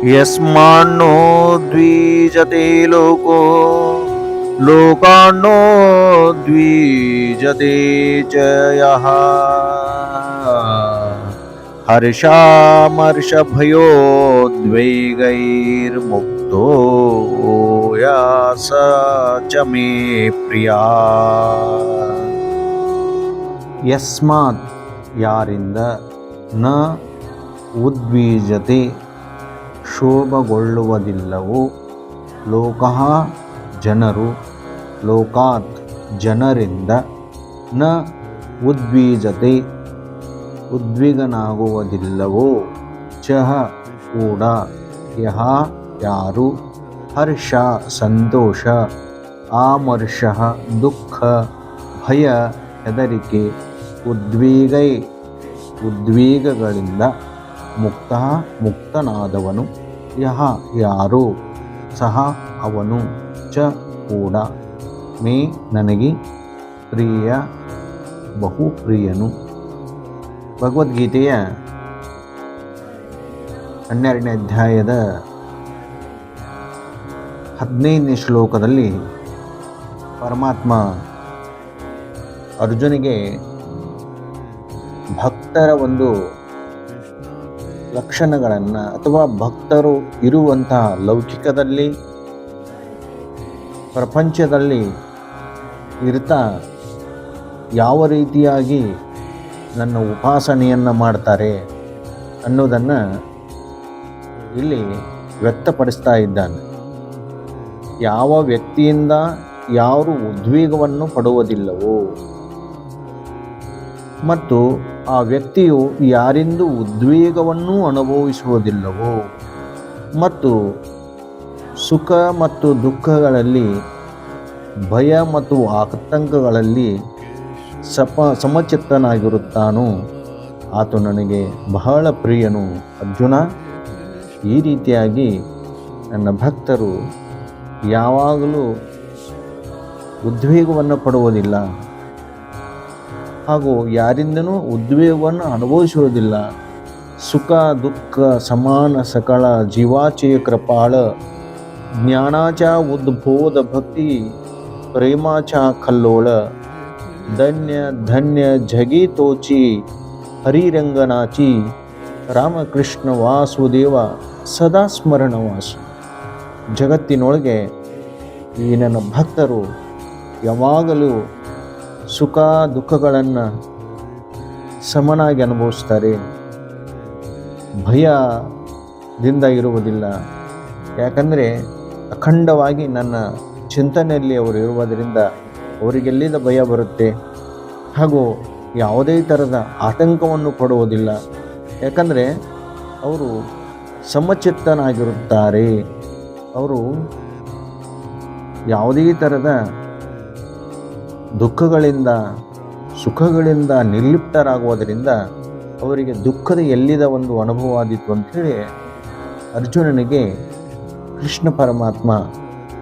ಯಸ್ಮಾನ್ನೋ ದ್ವಿಜತೆ ಲೋಕೋ ಲೋಕಾನ್ನೋ ದ್ವಿಜತೆ ಚ ಯಃ ಹರ್ಷಾಮರ್ಷಭಯೋದ್ವೇಗೈರ್ಮುಕ್ತೋ ಯಾಸ ಚ ಮೇ ಪ್ರಿಯಾ. ಯಸ್ಮಾತ್ ಯಾರಿಂದ, ನ ಉದ್ವಿಜತೆ ಶೋಭಗೊಳ್ಳುವುದಿಲ್ಲವೋ, ಲೋಕಃ ಜನರು, ಲೋಕಾತ್ ಜನರಿಂದ, ನ ಉದ್ವಿಜತೆ ಉದ್ವಿಗನಾಗುವುದಿಲ್ಲವೋ, ಚಹ ಕೂಡ ಯಹ ಯಾರು, ಹರ್ಷ ಸಂತೋಷ, ಆಮರ್ಷ ದುಃಖ, ಭಯ ಹೆದರಿಕೆ, ಉದ್ವೇಗೈ ಉದ್ವೇಗಗಳಿಂದ, ಮುಕ್ತ ಮುಕ್ತನಾದವನು, ಯಹ ಯಾರು, ಸಹ ಅವನು, ಚ ಕೂಡ, ಮೇ ನನಗೆ, ಪ್ರಿಯ ಬಹು ಪ್ರಿಯನು. ಭಗವದ್ಗೀತೆಯ 12ನೇ ಅಧ್ಯಾಯದ 15ನೇ ಶ್ಲೋಕದಲ್ಲಿ ಪರಮಾತ್ಮ ಅರ್ಜುನಿಗೆ ಭಕ್ತರ ಒಂದು ಲಕ್ಷಣಗಳನ್ನು ಅಥವಾ ಭಕ್ತರು ಇರುವಂತಹ ಲೌಕಿಕದಲ್ಲಿ ಪ್ರಪಂಚದಲ್ಲಿ ಇರ್ತಾ ಯಾವ ರೀತಿಯಾಗಿ ನನ್ನ ಉಪಾಸನೆಯನ್ನು ಮಾಡ್ತಾರೆ ಅನ್ನೋದನ್ನು ಇಲ್ಲಿ ವ್ಯಕ್ತಪಡಿಸ್ತಾ ಇದ್ದಾನೆ. ಯಾವ ವ್ಯಕ್ತಿಯಿಂದ ಯಾರು ಉದ್ವೇಗವನ್ನು ಪಡುವುದಿಲ್ಲವೋ ಮತ್ತು ಆ ವ್ಯಕ್ತಿಯು ಯಾರಿಂದು ಉದ್ವೇಗವನ್ನು ಅನುಭವಿಸುವುದಿಲ್ಲವೋ ಮತ್ತು ಸುಖ ಮತ್ತು ದುಃಖಗಳಲ್ಲಿ, ಭಯ ಮತ್ತು ಆತಂಕಗಳಲ್ಲಿ ಸಮಚಿತ್ತನಾಗಿರುತ್ತಾನೋ ಆತ ನನಗೆ ಬಹಳ ಪ್ರಿಯನು. ಅರ್ಜುನ, ಈ ರೀತಿಯಾಗಿ ನನ್ನ ಭಕ್ತರು ಯಾವಾಗಲೂ ಉದ್ವೇಗವನ್ನು ಪಡುವುದಿಲ್ಲ ಹಾಗೂ ಯಾರಿಂದನೂ ಉದ್ವೇಗವನ್ನು ಅನುಭವಿಸುವುದಿಲ್ಲ. ಸುಖ ದುಃಖ ಸಮಾನ ಸಕಳ ಜೀವಾಚೆಯ ಕೃಪಾಳ, ಜ್ಞಾನಾಚ ಉದ್ಬೋಧ ಭಕ್ತಿ ಪ್ರೇಮಾಚ ಕಲ್ಲೋಳ, ಧನ್ಯ ಧನ್ಯ ಜಗಿ ತೋಚಿ ಹರಿರಂಗನಾಚಿ, ರಾಮಕೃಷ್ಣ ವಾಸುದೇವ ಸದಾ ಸ್ಮರಣವಾಸು. ಜಗತ್ತಿನೊಳಗೆ ಈ ನನ್ನ ಭಕ್ತರು ಯಾವಾಗಲೂ ಸುಖ ದುಃಖಗಳನ್ನು ಸಮನಾಗಿ ಅನುಭವಿಸ್ತಾರೆ, ಭಯದಿಂದ ಇರುವುದಿಲ್ಲ. ಯಾಕಂದರೆ ಅಖಂಡವಾಗಿ ನನ್ನ ಚಿಂತನೆಯಲ್ಲಿ ಅವರು ಇರುವುದರಿಂದ ಅವರಿಗೆಲ್ಲಿದ ಭಯ ಬರುತ್ತೆ ಹಾಗೂ ಯಾವುದೇ ಥರದ ಆತಂಕವನ್ನು ಪಡುವುದಿಲ್ಲ. ಯಾಕಂದರೆ ಅವರು ಸಮಚಿತ್ತನಾಗಿರುತ್ತಾರೆ. ಅವರು ಯಾವುದೇ ಥರದ ದುಃಖಗಳಿಂದ ಸುಖಗಳಿಂದ ನಿರ್ಲಿಪ್ತರಾಗುವುದರಿಂದ ಅವರಿಗೆ ದುಃಖದ ಎಲ್ಲಿದ ಒಂದು ಅನುಭವ ಆದಿತ್ತು ಅಂಥೇಳಿ ಅರ್ಜುನನಿಗೆ ಕೃಷ್ಣ ಪರಮಾತ್ಮ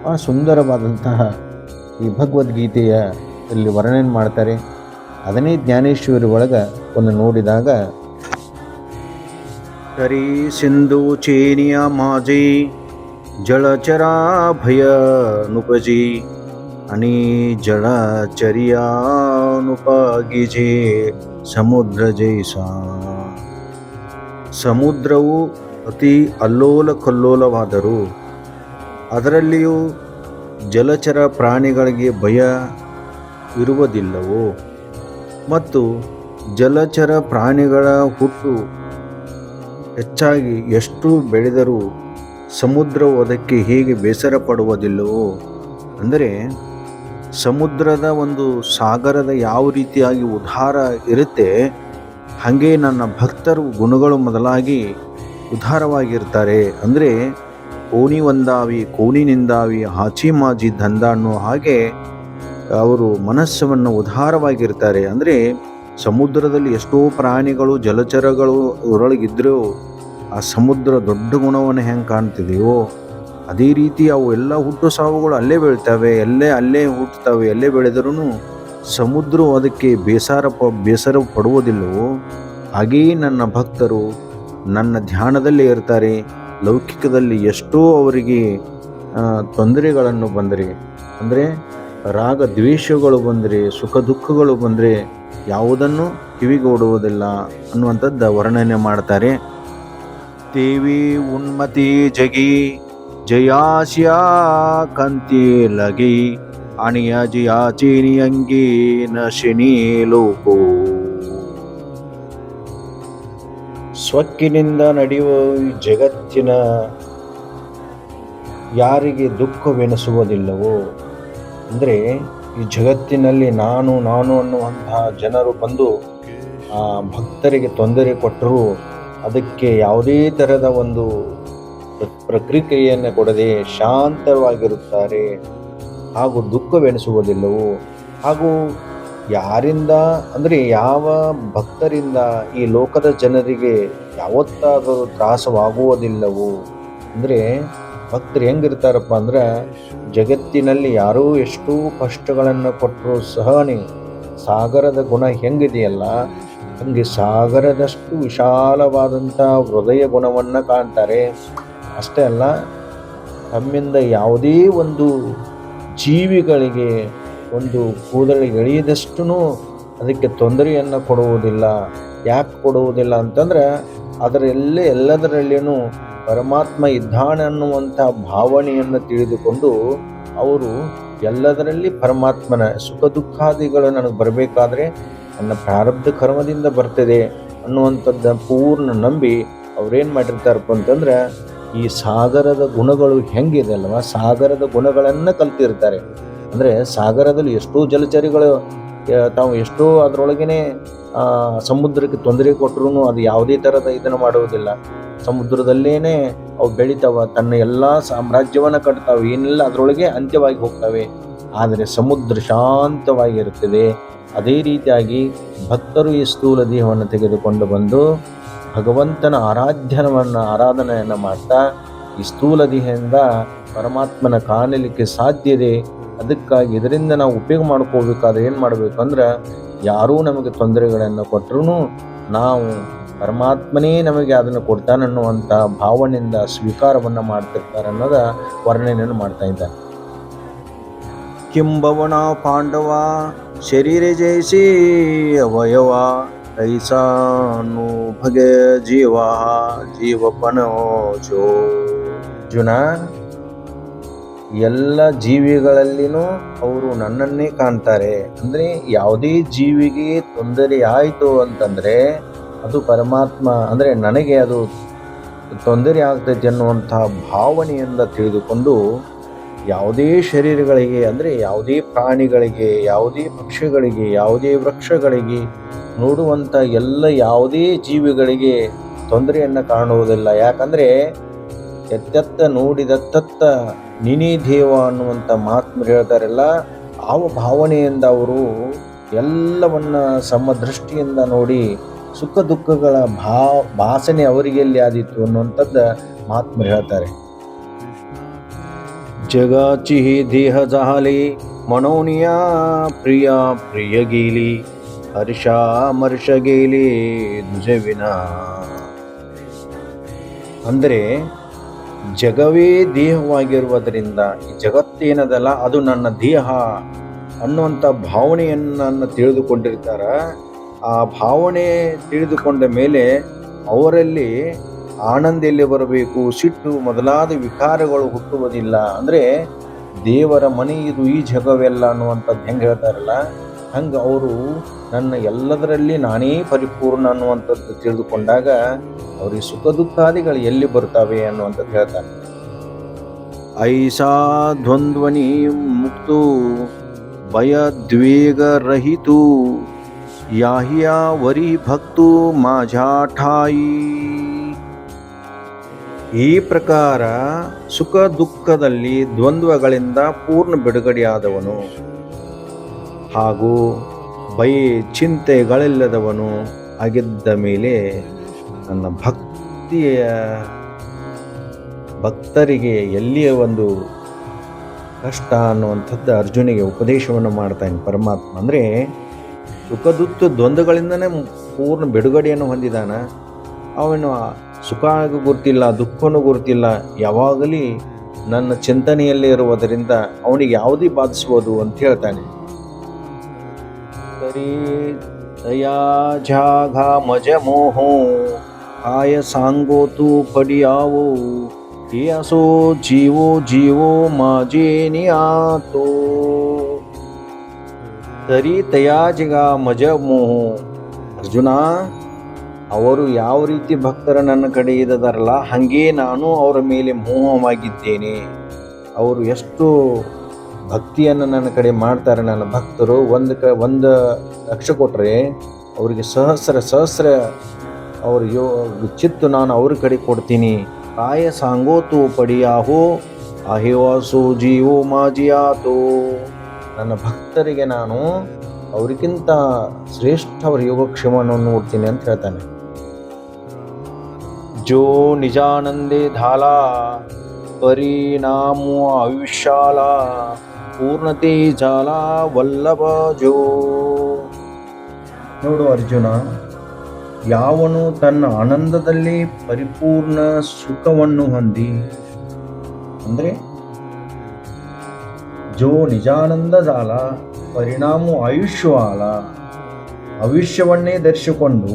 ಆ ಸುಂದರವಾದಂತಹ ಈ ಭಗವದ್ಗೀತೆಯ ಇಲ್ಲಿ ವರ್ಣನೆ ಮಾಡ್ತಾರೆ. ಅದನ್ನೇ ಜ್ಞಾನೇಶ್ವರಿ ಒಳಗೆ ಒಂದು ನೋಡಿದಾಗ, ಕರಿ ಸಿಂಧು ಚೇನಿಯ ಮಾಜಿ ಜಳಚರಾ ಭಯ ನುಪಜಿ ಅನಿ ಜಳಚರ್ಯಾನುಪಗಿಜೆ ಸಮುದ್ರ ಜೈಸ. ಸಮುದ್ರವು ಅತಿ ಅಲ್ಲೋಲ ಕಲ್ಲೋಲವಾದರೂ ಅದರಲ್ಲಿಯೂ ಜಲಚರ ಪ್ರಾಣಿಗಳಿಗೆ ಭಯ ಇರುವುದಿಲ್ಲವೋ ಮತ್ತು ಜಲಚರ ಪ್ರಾಣಿಗಳ ಹುಟ್ಟು ಹೆಚ್ಚಾಗಿ ಎಷ್ಟು ಬೆಳೆದರೂ ಸಮುದ್ರವು ಅದಕ್ಕೆ ಹೇಗೆ ಬೇಸರ ಪಡುವುದಿಲ್ಲವೋ. ಅಂದರೆ ಸಮುದ್ರದ ಒಂದು ಸಾಗರದ ಯಾವ ರೀತಿಯಾಗಿ ಉದ್ಧಾರ ಇರುತ್ತೆ, ಹಾಗೆ ನನ್ನ ಭಕ್ತರು ಗುಣಗಳು ಮೊದಲಾಗಿ ಉದ್ಧಾರವಾಗಿರ್ತಾರೆ. ಅಂದರೆ ಕೋಣಿ ಒಂದಾವಿ ಕೋಣಿನಿಂದಾವಿ ಹಾಚಿ ಮಾಜಿ ದಂಧ ಅನ್ನೋ ಹಾಗೆ ಅವರು ಮನಸ್ಸನ್ನು ಉದ್ಧಾರವಾಗಿರ್ತಾರೆ. ಅಂದರೆ ಸಮುದ್ರದಲ್ಲಿ ಎಷ್ಟೋ ಪ್ರಾಣಿಗಳು ಜಲಚರಗಳು ಅವರೊಳಗಿದ್ದರೂ ಆ ಸಮುದ್ರ ದೊಡ್ಡ ಗುಣವನ್ನು ಹೆಂಗೆ ಕಾಣ್ತಿದೆಯೋ ಅದೇ ರೀತಿ ಅವು ಎಲ್ಲ ಹುಟ್ಟು ಸಾವುಗಳು ಅಲ್ಲೇ ಬೆಳಿತವೆ, ಅಲ್ಲೇ ಹುಟ್ಟುತ್ತವೆ. ಎಲ್ಲೇ ಬೆಳೆದರೂ ಸಮುದ್ರವು ಅದಕ್ಕೆ ಬೇಸರ ಪಡುವುದಿಲ್ಲವೋ ಹಾಗೆಯೇ ನನ್ನ ಭಕ್ತರು ನನ್ನ ಧ್ಯಾನದಲ್ಲೇ ಇರ್ತಾರೆ. ಲೌಕಿಕದಲ್ಲಿ ಎಷ್ಟೋ ಅವರಿಗೆ ತೊಂದರೆಗಳನ್ನು ಬಂದರೆ, ಅಂದರೆ ರಾಗ ದ್ವೇಷಗಳು ಬಂದರೆ, ಸುಖ ದುಃಖಗಳು ಬಂದರೆ ಯಾವುದನ್ನು ಕಿವಿಗೊಡುವುದಿಲ್ಲ ಅನ್ನುವಂಥದ್ದು ವರ್ಣನೆ ಮಾಡ್ತಾರೆ. ದೇವಿ ಉನ್ಮತಿ ಜಗಿ ಜಯಾಶಿಯಾ ಕಂತಿ ಲಗಿ ಅಣಿಯ ಜಿಯಾಚಿನಿ ಅಂಗಿ ನಶಿನಿ ಲೋಕೋ. ಸ್ವಕ್ಕಿನಿಂದ ನಡೆಯುವ ಈ ಜಗತ್ತಿನ ಯಾರಿಗೆ ದುಃಖವೆನಿಸುವುದಿಲ್ಲವೋ, ಅಂದರೆ ಈ ಜಗತ್ತಿನಲ್ಲಿ ನಾನು ನಾನು ಅನ್ನುವಂತಹ ಜನರು ಬಂದು ಆ ಭಕ್ತರಿಗೆ ತೊಂದರೆ ಕೊಟ್ಟರೂ ಅದಕ್ಕೆ ಯಾವುದೇ ಥರದ ಒಂದು ಪ್ರತಿಕ್ರಿಯೆಯನ್ನು ಕೊಡದೆ ಶಾಂತವಾಗಿರುತ್ತಾರೆ, ಹಾಗೂ ದುಃಖವೆನಿಸುವುದಿಲ್ಲವೋ. ಹಾಗೂ ಯಾರಿಂದ, ಅಂದರೆ ಯಾವ ಭಕ್ತರಿಂದ ಈ ಲೋಕದ ಜನರಿಗೆ ಯಾವತ್ತಾದರೂ ತ್ರಾಸವಾಗುವುದಿಲ್ಲವೋ. ಅಂದರೆ ಭಕ್ತರು ಹೆಂಗಿರ್ತಾರಪ್ಪ ಅಂದ್ರೆ, ಜಗತ್ತಿನಲ್ಲಿ ಯಾರೂ ಎಷ್ಟೂ ಕಷ್ಟಗಳನ್ನು ಕೊಟ್ಟರೂ ಸಹನೆ ಸಾಗರದ ಗುಣ ಹೆಂಗಿದೆಯಲ್ಲ, ಹಂಗೆ ಸಾಗರದಷ್ಟು ವಿಶಾಲವಾದಂಥ ಹೃದಯ ಗುಣವನ್ನು ಕಾಣ್ತಾರೆ. ಅಷ್ಟೇ ಅಲ್ಲ, ತಮ್ಮಿಂದ ಯಾವುದೇ ಒಂದು ಜೀವಿಗಳಿಗೆ ಒಂದು ಕೂದಲಿಗೆ ಎಳೆಯದಷ್ಟು ಅದಕ್ಕೆ ತೊಂದರೆಯನ್ನು ಕೊಡುವುದಿಲ್ಲ. ಯಾಕೆ ಕೊಡುವುದಿಲ್ಲ ಅಂತಂದ್ರೆ, ಎಲ್ಲದರಲ್ಲಿಯೂ ಪರಮಾತ್ಮ ಇದ್ದಾನೆ ಅನ್ನುವಂಥ ಭಾವನೆಯನ್ನು ತಿಳಿದುಕೊಂಡು ಅವರು ಎಲ್ಲದರಲ್ಲಿ ಪರಮಾತ್ಮನ ಸುಖ ದುಃಖಾದಿಗಳು ನನಗೆ ಬರಬೇಕಾದ್ರೆ ನನ್ನ ಪ್ರಾರಬ್ಧ ಕರ್ಮದಿಂದ ಬರ್ತದೆ ಅನ್ನುವಂಥದ್ದು ಪೂರ್ಣ ನಂಬಿ ಅವ್ರೇನು ಮಾಡಿರ್ತಾರಪ್ಪ ಅಂತಂದ್ರೆ, ಈ ಸಾಗರದ ಗುಣಗಳು ಹೆಂಗಿದೆ ಅಲ್ವ, ಸಾಗರದ ಗುಣಗಳನ್ನು ಕಲ್ತಿರ್ತಾರೆ. ಅಂದರೆ ಸಾಗರದಲ್ಲಿ ಎಷ್ಟೋ ಜಲಚರಿಗಳು ತಾವು ಎಷ್ಟೋ ಅದರೊಳಗೇ ಸಮುದ್ರಕ್ಕೆ ತೊಂದರೆ ಕೊಟ್ಟರು ಅದು ಯಾವುದೇ ಥರದ ಇದನ್ನು ಮಾಡುವುದಿಲ್ಲ. ಸಮುದ್ರದಲ್ಲೇ ಅವು ಬೆಳಿತಾವ, ತನ್ನ ಎಲ್ಲ ಸಾಮ್ರಾಜ್ಯವನ್ನು ಕಟ್ತಾವೆ, ಏನೆಲ್ಲ ಅದರೊಳಗೆ ಅಂತ್ಯವಾಗಿ ಹೋಗ್ತವೆ. ಆದರೆ ಸಮುದ್ರ ಶಾಂತವಾಗಿರುತ್ತದೆ. ಅದೇ ರೀತಿಯಾಗಿ ಭಕ್ತರು ಈ ಸ್ಥೂಲ ದೇಹವನ್ನು ತೆಗೆದುಕೊಂಡು ಬಂದು ಭಗವಂತನ ಆರಾಧನೆಯನ್ನು ಮಾಡ್ತಾ ಈ ಸ್ಥೂಲ ದೇಹದಿಂದ ಪರಮಾತ್ಮನ ಕಾಣಲಿಕ್ಕೆ ಸಾಧ್ಯತೆ. ಅದಕ್ಕಾಗಿ ಇದರಿಂದ ನಾವು ಉಪಯೋಗ ಮಾಡ್ಕೋಬೇಕಾದ್ರೆ ಏನು ಮಾಡಬೇಕು ಅಂದ್ರೆ, ಯಾರೂ ನಮಗೆ ತೊಂದರೆಗಳನ್ನು ಕೊಟ್ಟರು ನಾವು ಪರಮಾತ್ಮನೇ ನಮಗೆ ಅದನ್ನು ಕೊಡ್ತಾನನ್ನುವಂಥ ಭಾವನೆಯಿಂದ ಸ್ವೀಕಾರವನ್ನು ಮಾಡ್ತಿರ್ತಾರೆ ಅನ್ನೋದ ವರ್ಣನೆಯನ್ನು ಮಾಡ್ತಾ ಇದ್ದಾರೆ. ಕಿಂಬವನ ಪಾಂಡವ ಶರೀರ ಜಯಿಸಿ ಅವಯವ ಐಸಾನು ಭಗೆ ಜೀವ ಜೀವಪನೋ ಜೋ. ಅರ್ಜುನ, ಎಲ್ಲ ಜೀವಿಗಳಲ್ಲಿನೂ ಅವರು ನನ್ನನ್ನೇ ಕಾಣ್ತಾರೆ. ಅಂದರೆ ಯಾವುದೇ ಜೀವಿಗೆ ತೊಂದರೆ ಆಯಿತು ಅಂತಂದರೆ ಅದು ಪರಮಾತ್ಮ, ಅಂದರೆ ನನಗೆ ಅದು ತೊಂದರೆ ಆಗ್ತೈತೆ ಅನ್ನುವಂಥ ಭಾವನೆಯಿಂದ ತಿಳಿದುಕೊಂಡು ಯಾವುದೇ ಶರೀರಗಳಿಗೆ, ಅಂದರೆ ಯಾವುದೇ ಪ್ರಾಣಿಗಳಿಗೆ, ಯಾವುದೇ ಪಕ್ಷಿಗಳಿಗೆ, ಯಾವುದೇ ವೃಕ್ಷಗಳಿಗೆ, ನೋಡುವಂಥ ಯಾವುದೇ ಜೀವಿಗಳಿಗೆ ತೊಂದರೆಯನ್ನು ಕಾಣುವುದಿಲ್ಲ. ಯಾಕಂದರೆ ಎತ್ತೆತ್ತ ನೋಡಿದತ್ತ ನೀನೇ ದೇವ ಅನ್ನುವಂಥ ಮಾತು ಹೇಳ್ತಾರಲ್ಲ, ಆ ಭಾವನೆಯಿಂದ ಅವರು ಎಲ್ಲವನ್ನ ಸಮದೃಷ್ಟಿಯಿಂದ ನೋಡಿ ಸುಖ ದುಃಖಗಳ ಭಾಸನೆ ಅವರಿಗೆ ಎಲ್ಲಿ ಆದಿತ್ತು ಅನ್ನುವಂಥದ್ದು ಮಾತು ಹೇಳ್ತಾರೆ. ಜಗಾಚಿ ದೇಹ ಜಾಲಿ ಮನೋನಿಯ ಪ್ರಿಯ ಪ್ರಿಯ ಗೀಲಿ ಹರ್ಷ ಮರ್ಷ ಗೇಲಿ ದುಜವಿನ. ಅಂದರೆ ಜಗವೇ ದೇಹವಾಗಿರುವುದರಿಂದ ಈ ಜಗತ್ತೇನದಲ್ಲ ಅದು ನನ್ನ ದೇಹ ಅನ್ನುವಂಥ ಭಾವನೆಯನ್ನು ತಿಳಿದುಕೊಂಡಿರ್ತಾರ. ಆ ಭಾವನೆ ತಿಳಿದುಕೊಂಡ ಮೇಲೆ ಅವರಲ್ಲಿ ಆನಂದ ಎಲ್ಲಿ ಬರಬೇಕು, ಸಿಟ್ಟು ಮೊದಲಾದ ವಿಕಾರಗಳು ಹುಟ್ಟುವುದಿಲ್ಲ. ಅಂದರೆ ದೇವರ ಮನೆ ಇದು, ಈ ಜಗವೆಲ್ಲ ಅನ್ನುವಂಥದ್ದು ಹೆಂಗೆ ಹೇಳ್ತಾರಲ್ಲ, ಹಂಗೆ ಅವರು ನನ್ನ ಎಲ್ಲದರಲ್ಲಿ ನಾನೇ ಪರಿಪೂರ್ಣ ಅನ್ನುವಂಥದ್ದು ತಿಳಿದುಕೊಂಡಾಗ ಅವ್ರಿಗೆ ಸುಖ ದುಃಖಾದಿಗಳು ಎಲ್ಲಿ ಬರ್ತವೆ ಅನ್ನುವಂಥದ್ದು ಹೇಳ್ತಾರೆ. ಐಸಾ ದ್ವಂದ್ವನಿ ಮುಕ್ತು ಭಯ ದ್ವೇಗ ರಹಿತು ಯಾಹಿಯಾ ವರಿ ಭಕ್ತು ಮಾಝಾ ಠಾಯಿ. ಈ ಪ್ರಕಾರ ಸುಖ ದುಃಖದಲ್ಲಿ ದ್ವಂದ್ವಗಳಿಂದ ಪೂರ್ಣ ಬಿಡುಗಡೆಯಾದವನು ಹಾಗೂ ಚಿಂತೆಗಳಿಲ್ಲದವನು ಆಗಿದ್ದ ಮೇಲೆ ನನ್ನ ಭಕ್ತರಿಗೆ ಎಲ್ಲಿಯ ಒಂದು ಕಷ್ಟ ಅನ್ನುವಂಥದ್ದು ಅರ್ಜುನಿಗೆ ಉಪದೇಶವನ್ನು ಮಾಡ್ತಾನೆ ಪರಮಾತ್ಮ. ಅಂದರೆ ಸುಖ ದುಃಖ ದ್ವಂದ್ವಗಳಿಂದನೇ ಪೂರ್ಣ ಬಿಡುಗಡೆಯನ್ನು ಹೊಂದಿದಾನ. ಅವನು ಸುಖ ಗುರುತಿಲ್ಲ, ದುಃಖನೂ ಗುರುತಿಲ್ಲ, ಯಾವಾಗಲೂ ನನ್ನ ಚಿಂತನೆಯಲ್ಲೇ ಇರುವುದರಿಂದ ಅವನಿಗೆ ಯಾವುದೇ ಬಾಧಿಸ್ಬೋದು ಅಂತ ಹೇಳ್ತಾನೆ. तरी तया जागा मज मोहो आय सांगो तू पडियावो हे असो जीवो जीवो माझे नियातो. तरी तया जगा मज मोह. ಅರ್ಜುನ, ಅವರು ಯಾವ ರೀತಿ ಭಕ್ತರ ನನ್ನ ಕಡೆ ಇದ್ದಾರಲ್ಲ ಹಾಗೆ ನಾನು ಅವರ ಮೇಲೆ ಮೋಹವಾಗಿದ್ದೇನೆ. ಅವರು ಎಷ್ಟು ಭಕ್ತಿಯನ್ನು ನನ್ನ ಕಡೆ ಮಾಡ್ತಾರೆ. ನನ್ನ ಭಕ್ತರು ಒಂದು ಲಕ್ಷ ಕೊಟ್ಟರೆ ಅವರಿಗೆ ಸಹಸ್ರ ಅವ್ರ ಚಿತ್ತು ನಾನು ಅವ್ರ ಕಡೆ ಕೊಡ್ತೀನಿ. ಕಾಯ ಸಾಂಗೋತು ಪಡಿಯಾಹೋ ಆಹಿವಾಸೋ ಜೀವೋ ಮಾಜಿಯಾತೋ. ನನ್ನ ಭಕ್ತರಿಗೆ ನಾನು ಅವರಿಗಿಂತ ಶ್ರೇಷ್ಠ ಅವರ ಯೋಗಕ್ಷೇಮವನ್ನು ನೋಡ್ತೀನಿ ಅಂತ ಹೇಳ್ತಾನೆ. ಜೋ ನಿಜಾನಂದೇ ಧಾಲಾ ಪರಿಣಾಮೋ ಆಯುಷ್ಯಾಲ ಪೂರ್ಣತೆ ಜಾಲ ವಲ್ಲಭ ಜೋ. ನೋಡು ಅರ್ಜುನ, ಯಾವನು ತನ್ನ ಆನಂದದಲ್ಲಿ ಪರಿಪೂರ್ಣ ಸುಖವನ್ನು ಹೊಂದಿ, ಅಂದರೆ ಜೋ ನಿಜಾನಂದ ಜಾಲ ಪರಿಣಾಮ ಆಯುಷ್ಯವಾಲ, ಆಯುಷ್ಯವನ್ನೇ ಧರಿಸಿಕೊಂಡು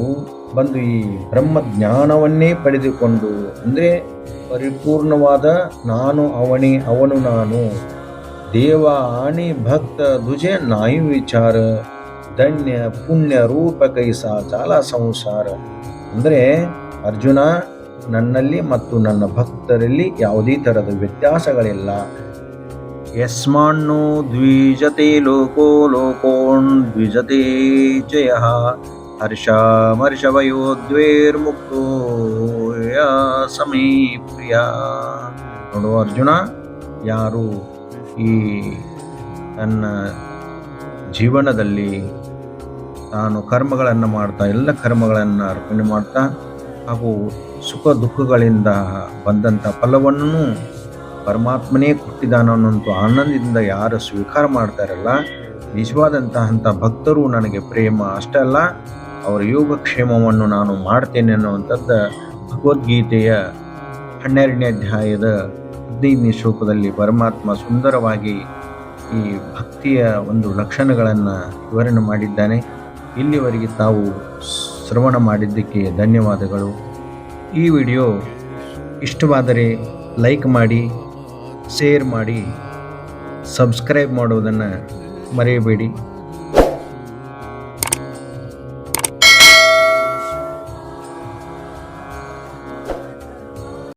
ಬಂದು ಈ ಬ್ರಹ್ಮಜ್ಞಾನವನ್ನೇ ಪಡೆದುಕೊಂಡು, ಅಂದರೆ ಪರಿಪೂರ್ಣವಾದ ನಾನು ಅವನೇ ಅವನು ನಾನು ದೇವ ಆಣಿ ಭಕ್ತ ದುಜೆ ನಾಯಿ ವಿಚಾರ ಧನ್ಯ ಪುಣ್ಯ ರೂಪ ಕೈಸ ಚಾಲ ಸಂಸಾರ. ಅಂದರೆ ಅರ್ಜುನ, ನನ್ನಲ್ಲಿ ಮತ್ತು ನನ್ನ ಭಕ್ತರಲ್ಲಿ ಯಾವುದೇ ಥರದ ವ್ಯತ್ಯಾಸಗಳಿಲ್ಲ. ಯಸ್ಮಾನ್ನೋ ದ್ವಿಜತೆ ಲೋಕೋ ಲೋಕೋನ್ ದ್ವಿಜತೆ ಜಯ ಹರ್ಷಮರ್ಷವಯೋದ್ವೇರ್ಮುಕ್ತೋ ಸಮೀ ಪ್ರಿಯ. ನೋಡು ಅರ್ಜುನ, ಯಾರು ಈ ತನ್ನ ಜೀವನದಲ್ಲಿ ತಾನು ಕರ್ಮಗಳನ್ನು ಮಾಡ್ತಾ, ಎಲ್ಲ ಕರ್ಮಗಳನ್ನು ಅರ್ಪಣೆ ಮಾಡ್ತಾ ಹಾಗೂ ಸುಖ ದುಃಖಗಳಿಂದ ಬಂದಂಥ ಫಲವನ್ನು ಪರಮಾತ್ಮನೇ ಕೊಟ್ಟಿದ್ದಾನನ್ನೊಂದು ಆನಂದದಿಂದ ಯಾರು ಸ್ವೀಕಾರ ಮಾಡ್ತಾರಲ್ಲ, ನಿಜವಾದಂತಹ ಭಕ್ತರು ನನಗೆ ಪ್ರೇಮ. ಅಷ್ಟೇ ಅಲ್ಲ, ಅವರ ಯೋಗಕ್ಷೇಮವನ್ನು ನಾನು ಮಾಡ್ತೇನೆ ಅನ್ನುವಂಥದ್ದು ಭಗವದ್ಗೀತೆಯ 12ನೇ ಅಧ್ಯಾಯದ 15ನೇ ಶ್ಲೋಕದಲ್ಲಿ ಪರಮಾತ್ಮ ಸುಂದರವಾಗಿ ಈ ಭಕ್ತಿಯ ಒಂದು ಲಕ್ಷಣಗಳನ್ನು ವಿವರಣೆ ಮಾಡಿದ್ದಾನೆ. ಇಲ್ಲಿವರೆಗೆ ತಾವು ಶ್ರವಣ ಮಾಡಿದ್ದಕ್ಕೆ ಧನ್ಯವಾದಗಳು. ಈ ವಿಡಿಯೋ ಇಷ್ಟವಾದರೆ ಲೈಕ್ ಮಾಡಿ, ಶೇರ್ ಮಾಡಿ, ಸಬ್ಸ್ಕ್ರೈಬ್ ಮಾಡುವುದನ್ನು ಮರೆಯಬೇಡಿ.